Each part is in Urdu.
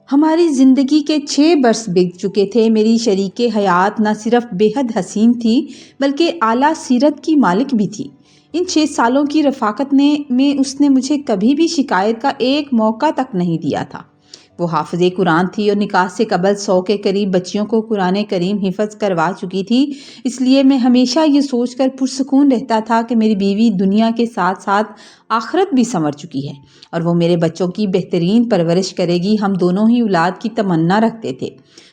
ہماری زندگی کے 6 برس بیت چکے تھے۔ میری شریک حیات نہ صرف بے حد حسین تھی بلکہ اعلیٰ سیرت کی مالک بھی تھی۔ ان 6 سالوں کی رفاقت میں اس نے مجھے کبھی بھی شکایت کا ایک موقع تک نہیں دیا تھا۔ وہ حافظ قرآن تھی اور نکاح سے قبل 100 کے قریب بچیوں کو قرآن کریم حفظ کروا چکی تھی۔ اس لیے میں ہمیشہ یہ سوچ کر پرسکون رہتا تھا کہ میری بیوی دنیا کے ساتھ ساتھ آخرت بھی سنور چکی ہے اور وہ میرے بچوں کی بہترین پرورش کرے گی۔ ہم دونوں ہی اولاد کی تمنا رکھتے تھے،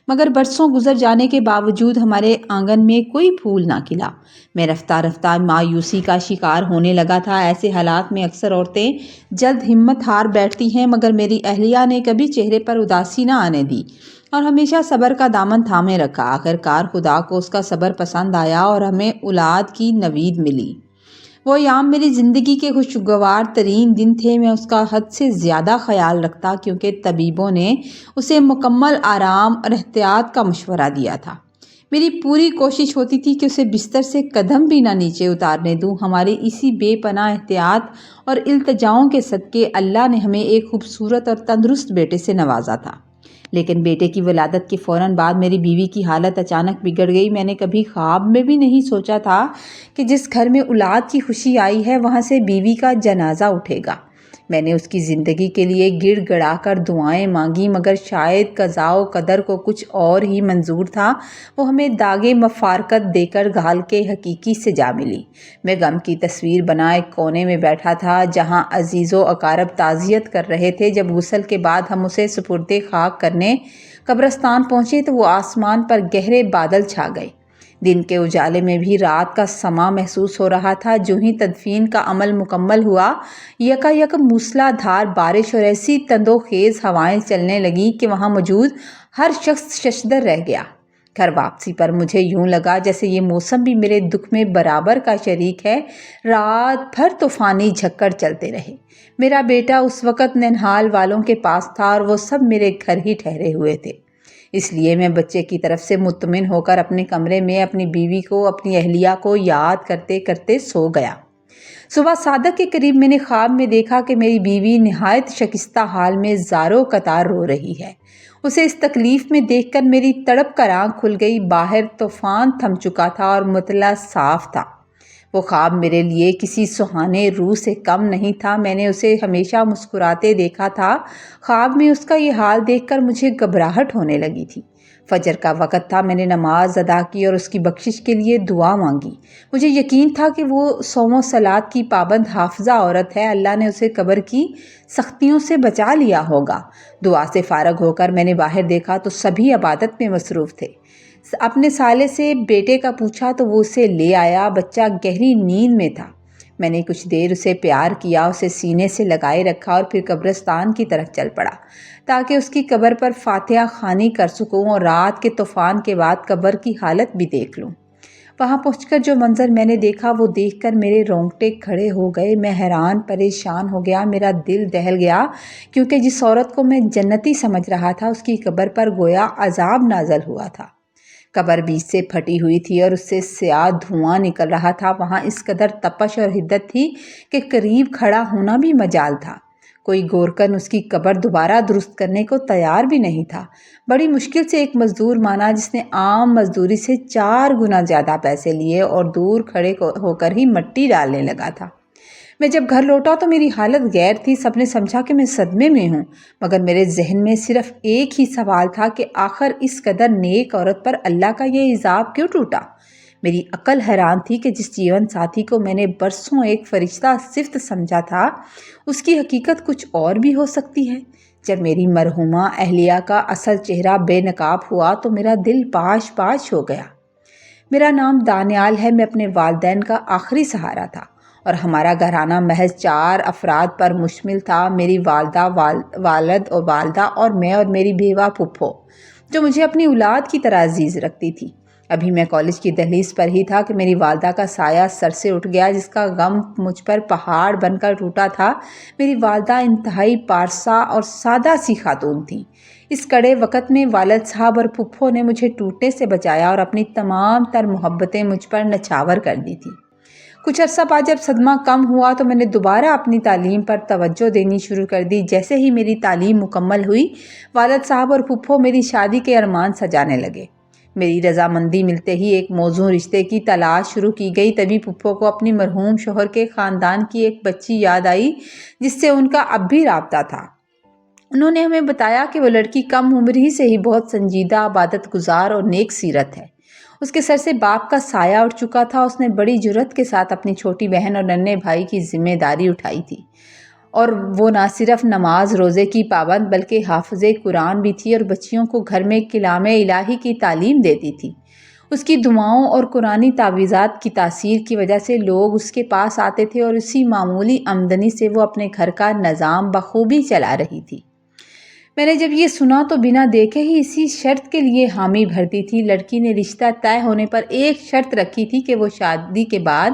مگر برسوں گزر جانے کے باوجود ہمارے آنگن میں کوئی پھول نہ کھلا۔ میں رفتہ رفتہ مایوسی کا شکار ہونے لگا تھا۔ ایسے حالات میں اکثر عورتیں جلد ہمت ہار بیٹھتی ہیں، مگر میری اہلیہ نے کبھی چہرے پر اداسی نہ آنے دی اور ہمیشہ صبر کا دامن تھامے رکھا۔ آخرکار خدا کو اس کا صبر پسند آیا اور ہمیں اولاد کی نوید ملی۔ وہ ایام میری زندگی کے خوشگوار ترین دن تھے۔ میں اس کا حد سے زیادہ خیال رکھتا کیونکہ طبیبوں نے اسے مکمل آرام اور احتیاط کا مشورہ دیا تھا۔ میری پوری کوشش ہوتی تھی کہ اسے بستر سے قدم بھی نہ نیچے اتارنے دوں۔ ہماری اسی بے پناہ احتیاط اور التجاؤں کے صدقے اللہ نے ہمیں ایک خوبصورت اور تندرست بیٹے سے نوازا تھا۔ لیکن بیٹے کی ولادت کے فوراً بعد میری بیوی کی حالت اچانک بگڑ گئی۔ میں نے کبھی خواب میں بھی نہیں سوچا تھا کہ جس گھر میں اولاد کی خوشی آئی ہے وہاں سے بیوی کا جنازہ اٹھے گا۔ میں نے اس کی زندگی کے لیے گڑ گڑا کر دعائیں مانگی، مگر شاید قضاء و قدر کو کچھ اور ہی منظور تھا۔ وہ ہمیں داغ مفارقت دے کر گھال کے حقیقی سے جا ملی۔ میں غم کی تصویر بنا ایک کونے میں بیٹھا تھا جہاں عزیز و اقارب تعزیت کر رہے تھے۔ جب غسل کے بعد ہم اسے سپرد خاک کرنے قبرستان پہنچے تو وہ آسمان پر گہرے بادل چھا گئے۔ دن کے اجالے میں بھی رات کا سماں محسوس ہو رہا تھا۔ جو ہی تدفین کا عمل مکمل ہوا، یکایک موسلا دھار بارش اور ایسی تندوخیز ہوائیں چلنے لگیں کہ وہاں موجود ہر شخص ششدر رہ گیا۔ گھر واپسی پر مجھے یوں لگا جیسے یہ موسم بھی میرے دکھ میں برابر کا شریک ہے۔ رات بھر طوفانی جھکڑ چلتے رہے۔ میرا بیٹا اس وقت ننہال والوں کے پاس تھا اور وہ سب میرے گھر ہی ٹھہرے ہوئے تھے۔ اس لیے میں بچے کی طرف سے مطمئن ہو کر اپنے کمرے میں اپنی بیوی کو، اپنی اہلیہ کو یاد کرتے کرتے سو گیا۔ صبح صادق کے قریب میں نے خواب میں دیکھا کہ میری بیوی نہایت شکستہ حال میں زاروں قطار رو رہی ہے۔ اسے اس تکلیف میں دیکھ کر میری تڑپ کر آنکھ کھل گئی۔ باہر طوفان تھم چکا تھا اور مطلع صاف تھا۔ وہ خواب میرے لیے کسی سہانے روح سے کم نہیں تھا۔ میں نے اسے ہمیشہ مسکراتے دیکھا تھا۔ خواب میں اس کا یہ حال دیکھ کر مجھے گھبراہٹ ہونے لگی تھی۔ فجر کا وقت تھا۔ میں نے نماز ادا کی اور اس کی بخشش کے لیے دعا مانگی۔ مجھے یقین تھا کہ وہ صوم و صلات کی پابند حافظہ عورت ہے۔ اللہ نے اسے قبر کی سختیوں سے بچا لیا ہوگا۔ دعا سے فارغ ہو کر میں نے باہر دیکھا تو سبھی عبادت میں مصروف تھے۔ اپنے سالے سے بیٹے کا پوچھا تو وہ اسے لے آیا۔ بچہ گہری نیند میں تھا۔ میں نے کچھ دیر اسے پیار کیا، اسے سینے سے لگائے رکھا اور پھر قبرستان کی طرف چل پڑا تاکہ اس کی قبر پر فاتحہ خوانی کر سکوں اور رات کے طوفان کے بعد قبر کی حالت بھی دیکھ لوں۔ وہاں پہنچ کر جو منظر میں نے دیکھا وہ دیکھ کر میرے رونگٹے کھڑے ہو گئے۔ میں حیران پریشان ہو گیا۔ میرا دل دہل گیا کیونکہ جس عورت کو میں جنتی سمجھ رہا تھا اس کی قبر پر گویا عذاب نازل ہوا تھا۔ قبر بیچ سے پھٹی ہوئی تھی اور اس سے سیاہ دھواں نکل رہا تھا۔ وہاں اس قدر تپش اور حدت تھی کہ قریب کھڑا ہونا بھی مجال تھا۔ کوئی گورکن اس کی قبر دوبارہ درست کرنے کو تیار بھی نہیں تھا۔ بڑی مشکل سے ایک مزدور مانا جس نے عام مزدوری سے 4 گنا زیادہ پیسے لیے اور دور کھڑے ہو کر ہی مٹی ڈالنے لگا تھا۔ میں جب گھر لوٹا تو میری حالت غیر تھی۔ سب نے سمجھا کہ میں صدمے میں ہوں، مگر میرے ذہن میں صرف ایک ہی سوال تھا کہ آخر اس قدر نیک عورت پر اللہ کا یہ عذاب کیوں ٹوٹا؟ میری عقل حیران تھی کہ جس جیون ساتھی کو میں نے برسوں ایک فرشتہ صفت سمجھا تھا اس کی حقیقت کچھ اور بھی ہو سکتی ہے۔ جب میری مرحومہ اہلیہ کا اصل چہرہ بے نقاب ہوا تو میرا دل پاش پاش ہو گیا۔ میرا نام دانیال ہے۔ میں اپنے والدین کا آخری سہارا تھا اور ہمارا گھرانہ محض 4 افراد پر مشتمل تھا۔ میری والدہ، والد اور والدہ اور میں اور میری بیوہ پھپھو جو مجھے اپنی اولاد کی طرح عزیز رکھتی تھی۔ ابھی میں کالج کی دہلیز پر ہی تھا کہ میری والدہ کا سایہ سر سے اٹھ گیا جس کا غم مجھ پر پہاڑ بن کر ٹوٹا تھا۔ میری والدہ انتہائی پارسا اور سادہ سی خاتون تھیں۔ اس کڑے وقت میں والد صاحب اور پھپھو نے مجھے ٹوٹنے سے بچایا اور اپنی تمام تر محبتیں مجھ پر نچھاور کر دی تھی۔ کچھ عرصہ بعد جب صدمہ کم ہوا تو میں نے دوبارہ اپنی تعلیم پر توجہ دینی شروع کر دی۔ جیسے ہی میری تعلیم مکمل ہوئی، والد صاحب اور پھپھو میری شادی کے ارمان سجانے لگے۔ میری رضامندی ملتے ہی ایک موزوں رشتے کی تلاش شروع کی گئی۔ تبھی پھپھو کو اپنی مرحوم شوہر کے خاندان کی ایک بچی یاد آئی جس سے ان کا اب بھی رابطہ تھا۔ انہوں نے ہمیں بتایا کہ وہ لڑکی کم عمر ہی سے ہی بہت سنجیدہ، عبادت گزار اور نیک سیرت ہے۔ اس کے سر سے باپ کا سایہ اٹھ چکا تھا۔ اس نے بڑی جرأت کے ساتھ اپنی چھوٹی بہن اور ننھے بھائی کی ذمہ داری اٹھائی تھی، اور وہ نہ صرف نماز روزے کی پابند بلکہ حافظ قرآن بھی تھی اور بچیوں کو گھر میں کلام الہی کی تعلیم دیتی تھی۔ اس کی دعاؤں اور قرآنی تعویذات کی تاثیر کی وجہ سے لوگ اس کے پاس آتے تھے اور اسی معمولی آمدنی سے وہ اپنے گھر کا نظام بخوبی چلا رہی تھی۔ میں نے جب یہ سنا تو بنا دیکھے ہی اسی شرط کے لیے حامی بھر دی تھی۔ لڑکی نے رشتہ طے ہونے پر ایک شرط رکھی تھی کہ وہ شادی کے بعد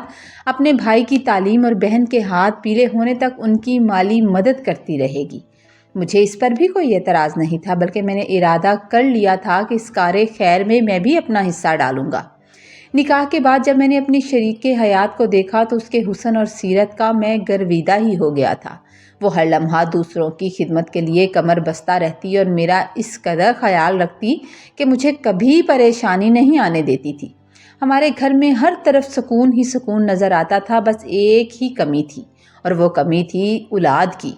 اپنے بھائی کی تعلیم اور بہن کے ہاتھ پیلے ہونے تک ان کی مالی مدد کرتی رہے گی۔ مجھے اس پر بھی کوئی اعتراض نہیں تھا، بلکہ میں نے ارادہ کر لیا تھا کہ اس کار خیر میں بھی اپنا حصہ ڈالوں گا۔ نکاح کے بعد جب میں نے اپنی شریک حیات کو دیکھا تو اس کے حسن اور سیرت کا میں گرویدہ ہی ہو گیا تھا۔ وہ ہر لمحہ دوسروں کی خدمت کے لیے کمر بستہ رہتی اور میرا اس قدر خیال رکھتی کہ مجھے کبھی پریشانی نہیں آنے دیتی تھی۔ ہمارے گھر میں ہر طرف سکون ہی سکون نظر آتا تھا، بس ایک ہی کمی تھی، اور وہ کمی تھی اولاد کی۔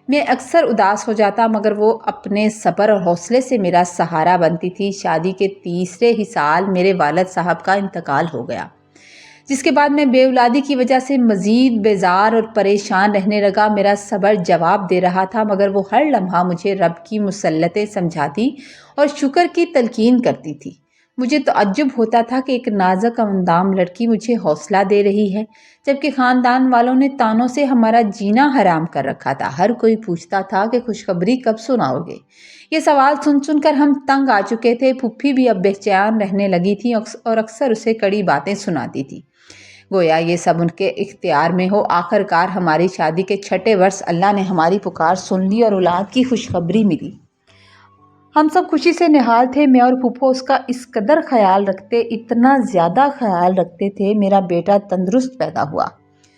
میں اکثر اداس ہو جاتا، مگر وہ اپنے صبر اور حوصلے سے میرا سہارا بنتی تھی۔ شادی کے تیسرے ہی سال میرے والد صاحب کا انتقال ہو گیا، جس کے بعد میں بے اولادی کی وجہ سے مزید بیزار اور پریشان رہنے لگا۔ میرا صبر جواب دے رہا تھا، مگر وہ ہر لمحہ مجھے رب کی مصلحتیں سمجھاتی اور شکر کی تلقین کرتی تھی۔ مجھے تعجب ہوتا تھا کہ ایک نازک اندام لڑکی مجھے حوصلہ دے رہی ہے، جبکہ خاندان والوں نے تانوں سے ہمارا جینا حرام کر رکھا تھا۔ ہر کوئی پوچھتا تھا کہ خوشخبری کب سناؤ گے؟ یہ سوال سن سن کر ہم تنگ آ چکے تھے۔ پھپھی بھی اب بے چین رہنے لگی تھی اور اکثر اسے کڑی باتیں سناتی تھی، گویا یہ سب ان کے اختیار میں ہو۔ آخر کار ہماری شادی کے 6 برس اللہ نے ہماری پکار سن لی اور اولاد کی خوشخبری ملی۔ ہم سب خوشی سے نہال تھے۔ میں اور پھپھو اس کا اس قدر خیال رکھتے، اتنا زیادہ خیال رکھتے تھے۔ میرا بیٹا تندرست پیدا ہوا،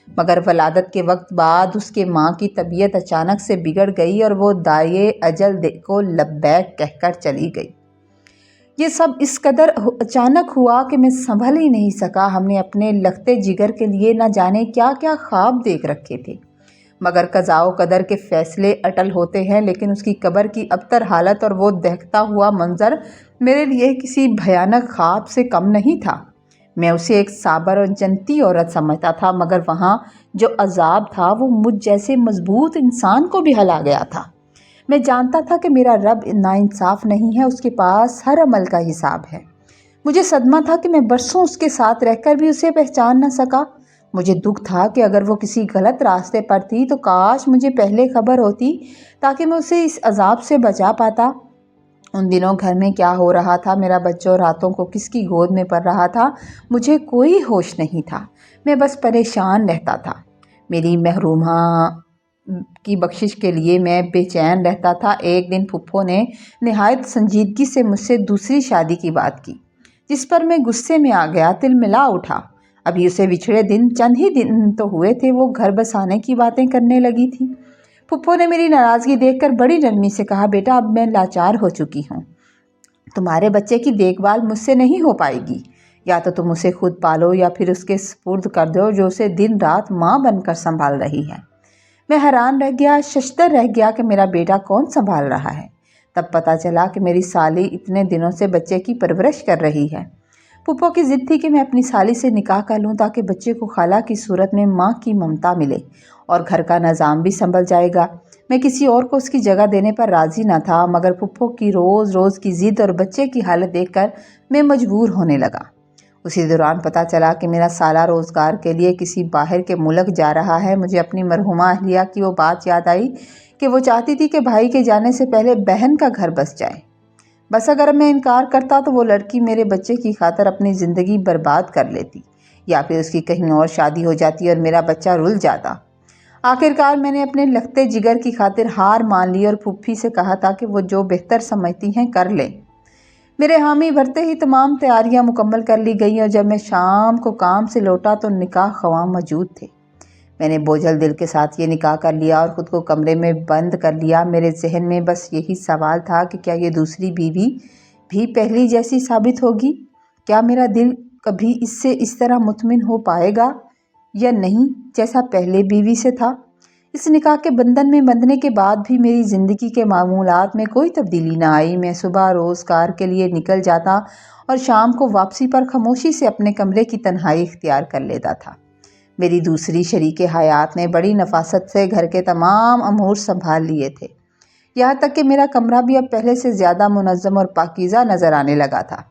مگر ولادت کے وقت بعد اس کے ماں کی طبیعت اچانک سے بگڑ گئی اور وہ داعیے اجل کو لبیک کہہ کر چلی گئی۔ یہ سب اس قدر اچانک ہوا کہ میں سنبھل ہی نہیں سکا۔ ہم نے اپنے لختے جگر کے لیے نہ جانے کیا کیا خواب دیکھ رکھے تھے، مگر قضاء و قدر کے فیصلے اٹل ہوتے ہیں۔ لیکن اس کی قبر کی ابتر حالت اور وہ دہکتا ہوا منظر میرے لیے کسی بھیانک خواب سے کم نہیں تھا۔ میں اسے ایک صابر اور جنتی عورت سمجھتا تھا، مگر وہاں جو عذاب تھا وہ مجھ جیسے مضبوط انسان کو بھی ہلا گیا تھا۔ میں جانتا تھا کہ میرا رب ناانصاف نہیں ہے، اس کے پاس ہر عمل کا حساب ہے۔ مجھے صدمہ تھا کہ میں برسوں اس کے ساتھ رہ کر بھی اسے پہچان نہ سکا۔ مجھے دکھ تھا کہ اگر وہ کسی غلط راستے پر تھی تو کاش مجھے پہلے خبر ہوتی تاکہ میں اسے اس عذاب سے بچا پاتا۔ ان دنوں گھر میں کیا ہو رہا تھا، میرا بچہ راتوں کو کس کی گود میں پڑ رہا تھا، مجھے کوئی ہوش نہیں تھا۔ میں بس پریشان رہتا تھا۔ میری محرومہ کی بخشش کے لیے میں بے چین رہتا تھا۔ ایک دن پھپھو نے نہایت سنجیدگی سے مجھ سے دوسری شادی کی بات کی، جس پر میں غصے میں آ گیا، تلملا اٹھا۔ ابھی اسے بچھڑے چند ہی دن تو ہوئے تھے، وہ گھر بسانے کی باتیں کرنے لگی تھی۔ پھپھو نے میری ناراضگی دیکھ کر بڑی نرمی سے کہا، بیٹا اب میں لاچار ہو چکی ہوں، تمہارے بچے کی دیکھ بھال مجھ سے نہیں ہو پائے گی۔ یا تو تم اسے خود پالو یا پھر اس کے سپرد کر دو جو اسے دن رات ماں بن کر سنبھال رہی ہے۔ میں حیران رہ گیا، ششدر رہ گیا کہ میرا بیٹا کون سنبھال رہا ہے۔ تب پتہ چلا کہ میری سالی اتنے دنوں سے بچے کی پرورش کر رہی ہے۔ پھپھو کی ضد تھی کہ میں اپنی سالی سے نکاح کر لوں تاکہ بچے کو خالہ کی صورت میں ماں کی ممتا ملے اور گھر کا نظام بھی سنبھل جائے گا۔ میں کسی اور کو اس کی جگہ دینے پر راضی نہ تھا، مگر پھپھو کی روز روز کی ضد اور بچے کی حالت دیکھ کر میں مجبور ہونے لگا۔ اسی دوران پتہ چلا کہ میرا سالہ روزگار کے لیے کسی باہر کے ملک جا رہا ہے۔ مجھے اپنی مرحومہ اہلیہ کی وہ بات یاد آئی کہ وہ چاہتی تھی کہ بھائی کے جانے سے پہلے بہن کا گھر بس جائے۔ بس اگر میں انکار کرتا تو وہ لڑکی میرے بچے کی خاطر اپنی زندگی برباد کر لیتی، یا پھر اس کی کہیں اور شادی ہو جاتی اور میرا بچہ رل جاتا۔ آخرکار میں نے اپنے لختے جگر کی خاطر ہار مان لی اور پھپھی سے کہا تھا کہ وہ جو بہتر سمجھتی ہیں کر لیں۔ میرے حامی بھرتے ہی تمام تیاریاں مکمل کر لی گئیں اور جب میں شام کو کام سے لوٹا تو نکاح خواہ موجود تھے۔ میں نے بوجھل دل کے ساتھ یہ نکاح کر لیا اور خود کو کمرے میں بند کر لیا۔ میرے ذہن میں بس یہی سوال تھا کہ کیا یہ دوسری بیوی بھی پہلی جیسی ثابت ہوگی؟ کیا میرا دل کبھی اس سے اس طرح مطمئن ہو پائے گا یا نہیں جیسا پہلے بیوی سے تھا؟ اس نکاح کے بندھن میں بندھنے کے بعد بھی میری زندگی کے معمولات میں کوئی تبدیلی نہ آئی۔ میں صبح روز کار کے لیے نکل جاتا اور شام کو واپسی پر خاموشی سے اپنے کمرے کی تنہائی اختیار کر لیتا تھا۔ میری دوسری شریک حیات نے بڑی نفاست سے گھر کے تمام امور سنبھال لیے تھے، یہاں تک کہ میرا کمرہ بھی اب پہلے سے زیادہ منظم اور پاکیزہ نظر آنے لگا تھا۔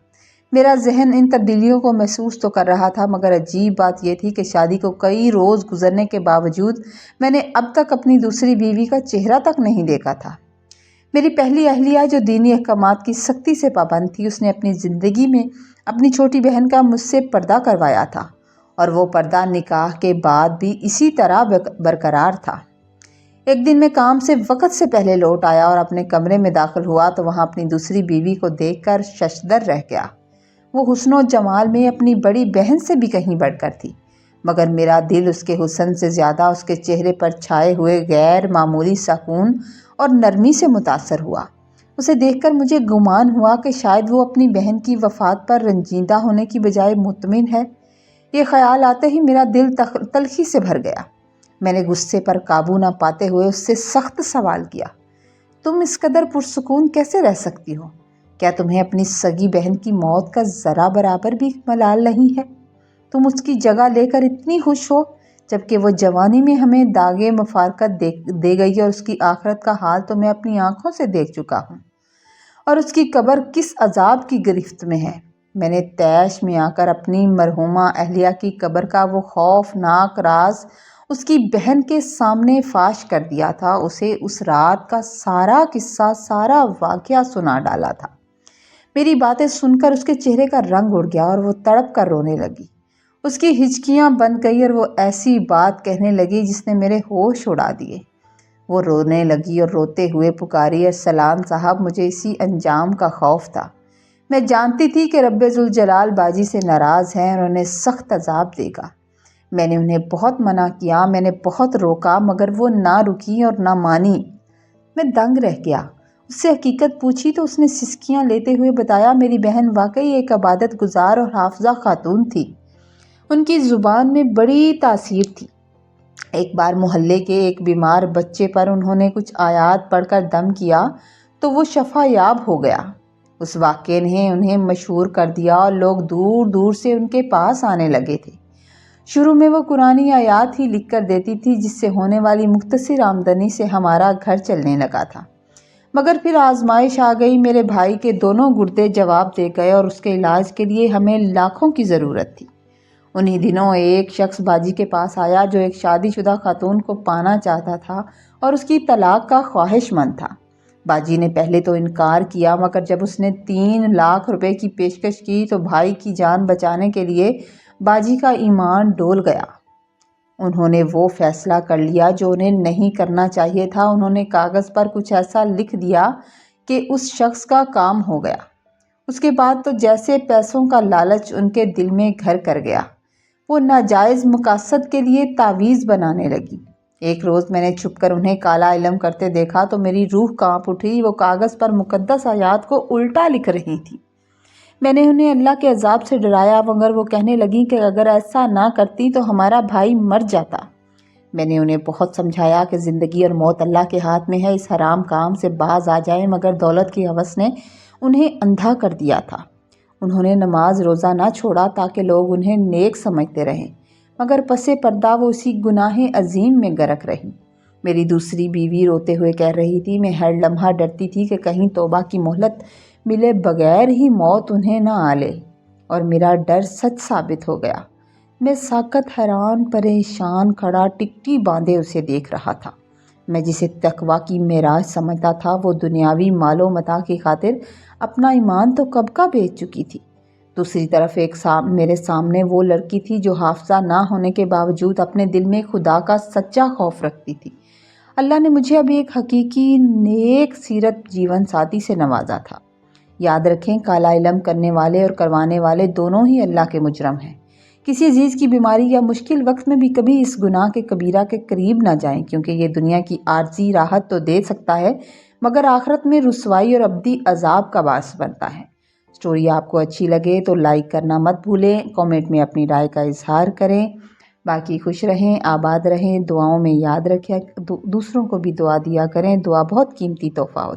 میرا ذہن ان تبدیلیوں کو محسوس تو کر رہا تھا، مگر عجیب بات یہ تھی کہ شادی کو کئی روز گزرنے کے باوجود میں نے اب تک اپنی دوسری بیوی کا چہرہ تک نہیں دیکھا تھا۔ میری پہلی اہلیہ جو دینی احکامات کی سختی سے پابند تھی، اس نے اپنی زندگی میں اپنی چھوٹی بہن کا مجھ سے پردہ کروایا تھا، اور وہ پردہ نکاح کے بعد بھی اسی طرح برقرار تھا۔ ایک دن میں کام سے وقت سے پہلے لوٹ آیا اور اپنے کمرے میں داخل ہوا تو وہاں اپنی دوسری بیوی کو دیکھ کر ششدر رہ گیا۔ وہ حسن و جمال میں اپنی بڑی بہن سے بھی کہیں بڑھ کر تھی، مگر میرا دل اس کے حسن سے زیادہ اس کے چہرے پر چھائے ہوئے غیر معمولی سکون اور نرمی سے متاثر ہوا۔ اسے دیکھ کر مجھے گمان ہوا کہ شاید وہ اپنی بہن کی وفات پر رنجیدہ ہونے کی بجائے مطمئن ہے۔ یہ خیال آتے ہی میرا دل تلخی سے بھر گیا۔ میں نے غصے پر قابو نہ پاتے ہوئے اس سے سخت سوال کیا، تم اس قدر پرسکون کیسے رہ سکتی ہو؟ کیا تمہیں اپنی سگی بہن کی موت کا ذرا برابر بھی ملال نہیں ہے؟ تم اس کی جگہ لے کر اتنی خوش ہو، جبکہ وہ جوانی میں ہمیں داغے مفارقت دے گئی، اور اس کی آخرت کا حال تو میں اپنی آنکھوں سے دیکھ چکا ہوں، اور اس کی قبر کس عذاب کی گرفت میں ہے۔ میں نے طیش میں آ کر اپنی مرحومہ اہلیہ کی قبر کا وہ خوفناک راز اس کی بہن کے سامنے فاش کر دیا تھا، اسے اس رات کا سارا قصہ، سارا واقعہ سنا ڈالا تھا۔ میری باتیں سن کر اس کے چہرے کا رنگ اڑ گیا اور وہ تڑپ کر رونے لگی۔ اس کی ہچکیاں بند گئی اور وہ ایسی بات کہنے لگی جس نے میرے ہوش اڑا دیے۔ وہ رونے لگی اور روتے ہوئے پکاری، ارسلان صاحب، مجھے اسی انجام کا خوف تھا۔ میں جانتی تھی کہ رب ذوالجلال باجی سے ناراض ہیں اور انہیں سخت عذاب دے گا۔ میں نے انہیں بہت منع کیا، میں نے بہت روکا، مگر وہ نہ رکی اور نہ مانی۔ میں دنگ رہ گیا۔ اس سے حقیقت پوچھی تو اس نے سسکیاں لیتے ہوئے بتایا، میری بہن واقعی ایک عبادت گزار اور حافظہ خاتون تھی۔ ان کی زبان میں بڑی تاثیر تھی۔ ایک بار محلے کے ایک بیمار بچے پر انہوں نے کچھ آیات پڑھ کر دم کیا تو وہ شفا یاب ہو گیا۔ اس واقعے نے انہیں مشہور کر دیا اور لوگ دور دور سے ان کے پاس آنے لگے تھے۔ شروع میں وہ قرآنی آیات ہی لکھ کر دیتی تھی، جس سے ہونے والی مختصر آمدنی سے ہمارا گھر چلنے لگا تھا، مگر پھر آزمائش آ گئی۔ میرے بھائی کے دونوں گردے جواب دے گئے اور اس کے علاج کے لیے ہمیں لاکھوں کی ضرورت تھی۔ انہی دنوں ایک شخص باجی کے پاس آیا جو ایک شادی شدہ خاتون کو پانا چاہتا تھا اور اس کی طلاق کا خواہش مند تھا۔ باجی نے پہلے تو انکار کیا، مگر جب اس نے 3 لاکھ روپے کی پیشکش کی تو بھائی کی جان بچانے کے لیے باجی کا ایمان ڈول گیا۔ انہوں نے وہ فیصلہ کر لیا جو انہیں نہیں کرنا چاہیے تھا۔ انہوں نے کاغذ پر کچھ ایسا لکھ دیا کہ اس شخص کا کام ہو گیا۔ اس کے بعد تو جیسے پیسوں کا لالچ ان کے دل میں گھر کر گیا، وہ ناجائز مقاصد کے لیے تعویذ بنانے لگی۔ ایک روز میں نے چھپ کر انہیں کالا علم کرتے دیکھا تو میری روح کانپ اٹھی۔ وہ کاغذ پر مقدس آیات کو الٹا لکھ رہی تھی۔ میں نے انہیں اللہ کے عذاب سے ڈرایا، مگر وہ کہنے لگیں کہ اگر ایسا نہ کرتی تو ہمارا بھائی مر جاتا۔ میں نے انہیں بہت سمجھایا کہ زندگی اور موت اللہ کے ہاتھ میں ہے، اس حرام کام سے باز آ جائیں، مگر دولت کی ہوس نے انہیں اندھا کر دیا تھا۔ انہوں نے نماز روزہ نہ چھوڑا تاکہ لوگ انہیں نیک سمجھتے رہیں، مگر پس پردہ وہ اسی گناہ عظیم میں غرق رہی۔ میری دوسری بیوی روتے ہوئے کہہ رہی تھی، میں ہر لمحہ ڈرتی تھی کہ کہیں توبہ کی مہلت ملے بغیر ہی موت انہیں نہ آ لے، اور میرا ڈر سچ ثابت ہو گیا۔ میں ساکت حیران پریشان کھڑا ٹکٹی باندھے اسے دیکھ رہا تھا۔ میں جسے تقویٰ کی معراج سمجھتا تھا، وہ دنیاوی مال و متاع کی خاطر اپنا ایمان تو کب کا بیچ چکی تھی۔ دوسری طرف میرے سامنے وہ لڑکی تھی جو حافظہ نہ ہونے کے باوجود اپنے دل میں خدا کا سچا خوف رکھتی تھی۔ اللہ نے مجھے اب ایک حقیقی نیک سیرت جیون ساتھی سے نوازا تھا۔ یاد رکھیں، کالا علم کرنے والے اور کروانے والے دونوں ہی اللہ کے مجرم ہیں۔ کسی عزیز کی بیماری یا مشکل وقت میں بھی کبھی اس گناہ کے کبیرہ کے قریب نہ جائیں، کیونکہ یہ دنیا کی عارضی راحت تو دے سکتا ہے مگر آخرت میں رسوائی اور ابدی عذاب کا باعث بنتا ہے۔ سٹوری آپ کو اچھی لگے تو لائک کرنا مت بھولیں، کامنٹ میں اپنی رائے کا اظہار کریں۔ باقی خوش رہیں، آباد رہیں، دعاؤں میں یاد رکھیں، دوسروں کو بھی دعا دیا کریں۔ دعا بہت قیمتی تحفہ ہوتا ہے۔